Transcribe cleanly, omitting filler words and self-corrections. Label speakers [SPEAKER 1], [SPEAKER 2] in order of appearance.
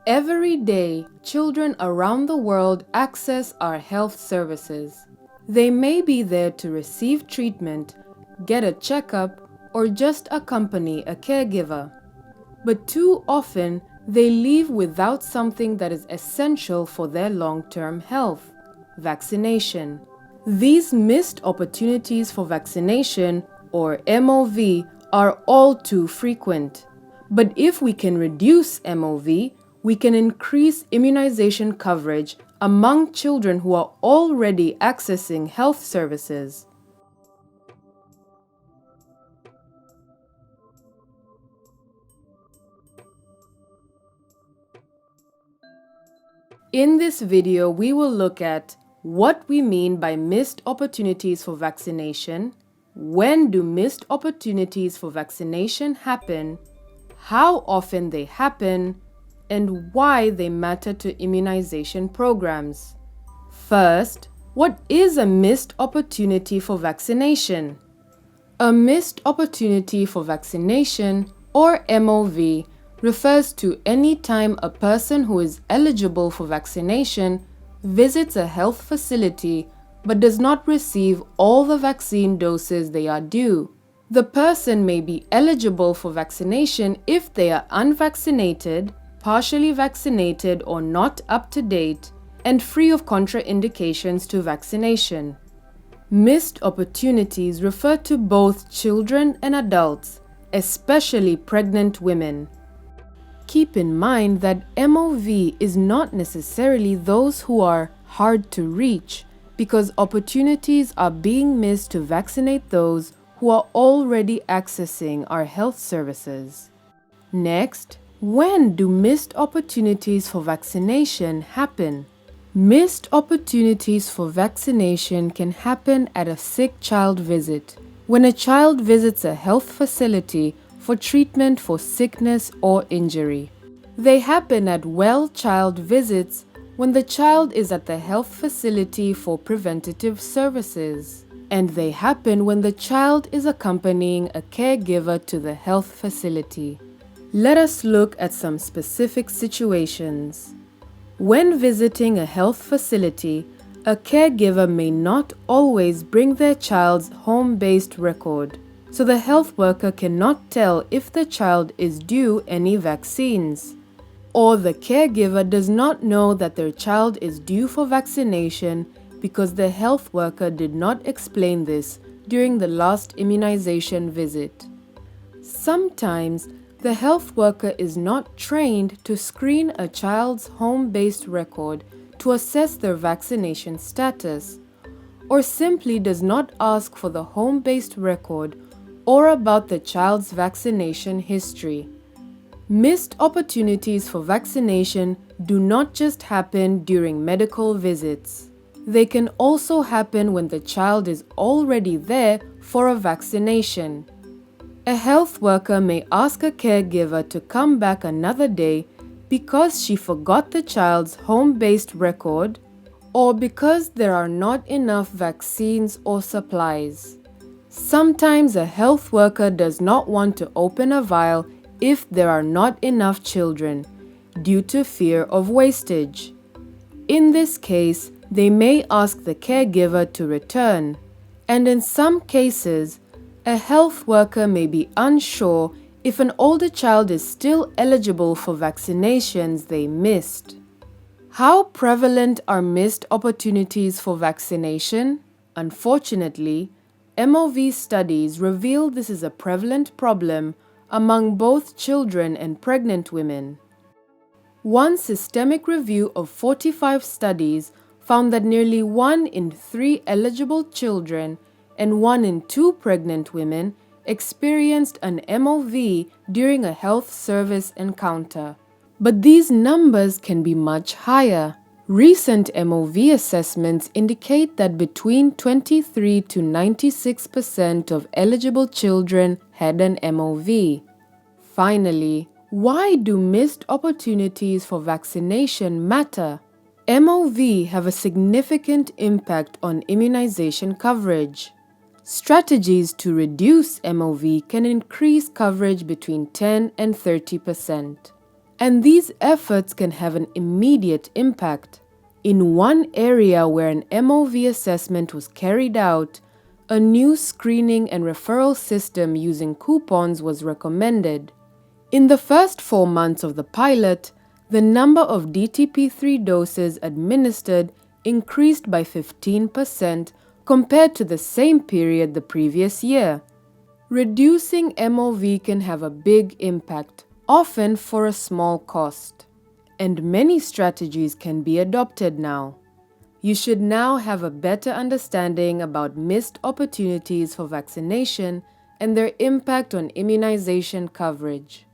[SPEAKER 1] Every day, children around the world access our health services. They may be there to receive treatment, get a checkup, or just accompany a caregiver. But too often, they leave without something that is essential for their long-term health: vaccination. These missed opportunities for vaccination, or MOV, are all too frequent. But if we can reduce MOV, we can increase immunization coverage among children who are already accessing health services. In this video, we will look at what we mean by missed opportunities for vaccination, when do missed opportunities for vaccination happen, how often they happen, and why they matter to immunization programs. First, what is a missed opportunity for vaccination? A missed opportunity for vaccination, or MOV, refers to any time a person who is eligible for vaccination visits a health facility but does not receive all the vaccine doses they are due. The person may be eligible for vaccination if they are unvaccinated, partially vaccinated, or not up to date, and free of contraindications to vaccination. Missed opportunities refer to both children and adults, especially pregnant women. Keep in mind that MOV is not necessarily those who are hard to reach, because opportunities are being missed to vaccinate those who are already accessing our health services. Next, when do missed opportunities for vaccination happen? Missed opportunities for vaccination can happen at a sick child visit, when a child visits a health facility for treatment for sickness or injury. They happen at well child visits when the child is at the health facility for preventative services. And they happen when the child is accompanying a caregiver to the health facility. Let us look at some specific situations. When visiting a health facility, a caregiver may not always bring their child's home-based record, so the health worker cannot tell if the child is due any vaccines. Or the caregiver does not know that their child is due for vaccination because the health worker did not explain this during the last immunization visit. Sometimes, the health worker is not trained to screen a child's home-based record to assess their vaccination status, or simply does not ask for the home-based record or about the child's vaccination history. Missed opportunities for vaccination do not just happen during medical visits. They can also happen when the child is already there for a vaccination. A health worker may ask a caregiver to come back another day because she forgot the child's home-based record or because there are not enough vaccines or supplies. Sometimes a health worker does not want to open a vial if there are not enough children due to fear of wastage. In this case, they may ask the caregiver to return, and in some cases, a health worker may be unsure if an older child is still eligible for vaccinations they missed. How prevalent are missed opportunities for vaccination? Unfortunately, MOV studies reveal this is a prevalent problem among both children and pregnant women. One systemic review of 45 studies found that nearly 1 in 3 eligible children and 1 in 2 pregnant women experienced an MOV during a health service encounter. But these numbers can be much higher. Recent MOV assessments indicate that between 23 to 96% of eligible children had an MOV. Finally, why do missed opportunities for vaccination matter? MOV have a significant impact on immunization coverage. Strategies to reduce MOV can increase coverage between 10 and 30%. And these efforts can have an immediate impact. In one area where an MOV assessment was carried out, a new screening and referral system using coupons was recommended. In the first 4 months of the pilot, the number of DTP3 doses administered increased by 15% compared to the same period the previous year. Reducing MOV can have a big impact, often for a small cost. And many strategies can be adopted now. You should now have a better understanding about missed opportunities for vaccination and their impact on immunization coverage.